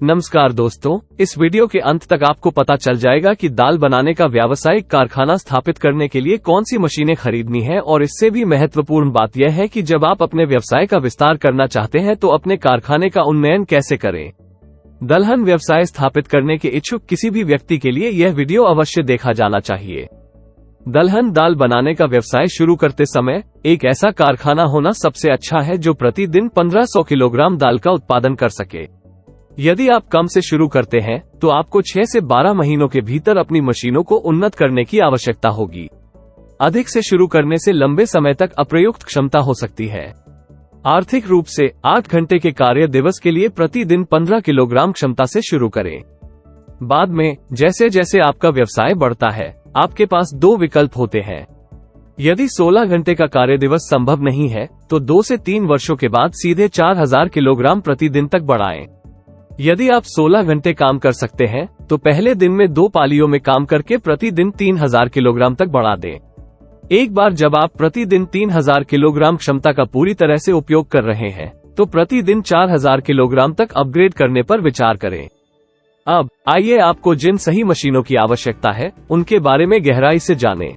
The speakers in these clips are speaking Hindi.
नमस्कार दोस्तों, इस वीडियो के अंत तक आपको पता चल जाएगा कि दाल बनाने का व्यावसायिक कारखाना स्थापित करने के लिए कौन सी मशीनें खरीदनी है। और इससे भी महत्वपूर्ण बात यह है कि जब आप अपने व्यवसाय का विस्तार करना चाहते हैं तो अपने कारखाने का उन्नयन कैसे करें। दलहन व्यवसाय स्थापित करने के इच्छुक किसी भी व्यक्ति के लिए यह वीडियो अवश्य देखा जाना चाहिए। दलहन दाल बनाने का व्यवसाय शुरू करते समय एक ऐसा कारखाना होना सबसे अच्छा है जो प्रतिदिन 1500 किलोग्राम दाल का उत्पादन कर सके। यदि आप कम से शुरू करते हैं तो आपको 6 से 12 महीनों के भीतर अपनी मशीनों को उन्नत करने की आवश्यकता होगी। अधिक से शुरू करने से लंबे समय तक अप्रयुक्त क्षमता हो सकती है। आर्थिक रूप से 8 घंटे के कार्य दिवस के लिए प्रतिदिन 15 किलोग्राम क्षमता से शुरू करें। बाद में जैसे जैसे आपका व्यवसाय बढ़ता है आपके पास 2 विकल्प होते हैं। यदि 16 घंटे का कार्य दिवस संभव नहीं है तो 2 से 3 वर्षों के बाद सीधे 4000 किलोग्राम प्रतिदिन तक बढ़ाएं। यदि आप 16 घंटे काम कर सकते हैं तो पहले दिन में 2 पालियों में काम करके प्रतिदिन 3000 किलोग्राम तक बढ़ा दें। एक बार जब आप प्रतिदिन 3000 किलोग्राम क्षमता का पूरी तरह से उपयोग कर रहे हैं तो प्रतिदिन 4000 किलोग्राम तक अपग्रेड करने पर विचार करें। अब आइए आपको जिन सही मशीनों की आवश्यकता है उनके बारे में गहराई से जानें।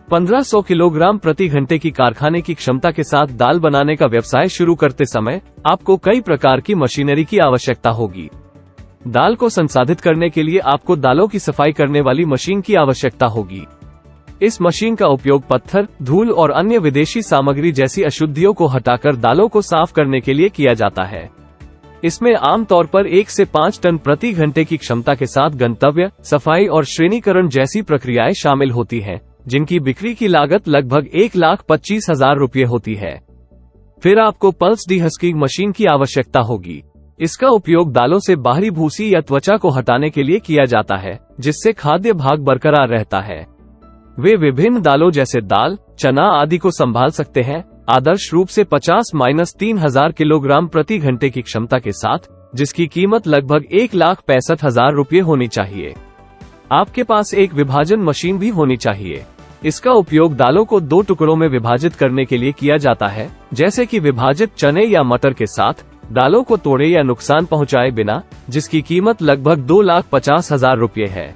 1500 किलोग्राम प्रति घंटे की कारखाने की क्षमता के साथ दाल बनाने का व्यवसाय शुरू करते समय आपको कई प्रकार की मशीनरी की आवश्यकता होगी। दाल को संसाधित करने के लिए आपको दालों की सफाई करने वाली मशीन की आवश्यकता होगी। इस मशीन का उपयोग पत्थर, धूल और अन्य विदेशी सामग्री जैसी अशुद्धियों को हटाकर दालों को साफ करने के लिए किया जाता है। इसमें आमतौर पर 1 से 5 टन प्रति घंटे की क्षमता के साथ गंतव्य, सफाई और श्रेणीकरण जैसी प्रक्रियाएं शामिल होती हैं, जिनकी बिक्री की लागत लगभग 1,25,000 रुपये होती है। फिर आपको पल्स डीहस्किंग मशीन की आवश्यकता होगी। इसका उपयोग दालों से बाहरी भूसी या त्वचा को हटाने के लिए किया जाता है, जिससे खाद्य भाग बरकरार रहता है। वे विभिन्न दालों जैसे दाल, चना आदि को संभाल सकते हैं, आदर्श रूप से 50-3000 किलोग्राम प्रति घंटे की क्षमता के साथ, जिसकी कीमत लगभग 1,65,000 रुपये होनी चाहिए। आपके पास एक विभाजन मशीन भी होनी चाहिए। इसका उपयोग दालों को 2 टुकड़ों में विभाजित करने के लिए किया जाता है, जैसे कि विभाजित चने या मटर के साथ, दालों को तोड़े या नुकसान पहुंचाए बिना, जिसकी कीमत लगभग 2,50,000 रुपये है।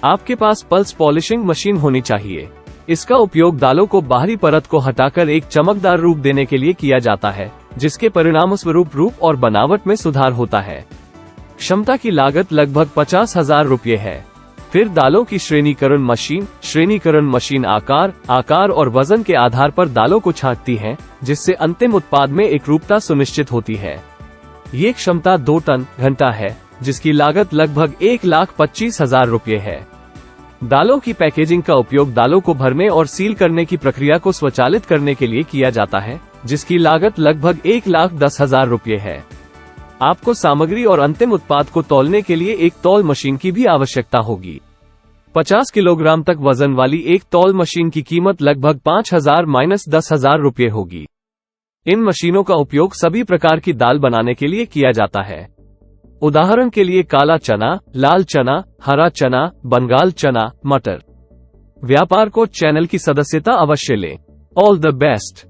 आपके पास पल्स पॉलिशिंग मशीन होनी चाहिए। इसका उपयोग दालों को बाहरी परत को हटाकर एक चमकदार रूप देने के लिए किया जाता है, जिसके परिणामस्वरूप रूप और बनावट में सुधार होता है। क्षमता की लागत लगभग 50,000 रुपये है। फिर दालों की श्रेणीकरण मशीन आकार और वजन के आधार पर दालों को छांटती है, जिससे अंतिम उत्पाद में एकरूपता सुनिश्चित होती है। ये क्षमता 2 टन घंटा है, जिसकी लागत लगभग 1,25,000 रुपये है। दालों की पैकेजिंग का उपयोग दालों को भरने और सील करने की प्रक्रिया को स्वचालित करने के लिए किया जाता है, जिसकी लागत लगभग 1,10,000 रुपये है। आपको सामग्री और अंतिम उत्पाद को तौलने के लिए एक तौल मशीन की भी आवश्यकता होगी। 50 किलोग्राम तक वजन वाली एक तौल मशीन की कीमत लगभग 5,000-10,000 रुपये होगी। इन मशीनों का उपयोग सभी प्रकार की दाल बनाने के लिए किया जाता है। उदाहरण के लिए काला चना, लाल चना, हरा चना, बंगाल चना, मटर। व्यापार को चैनल की सदस्यता अवश्य लें। All the best.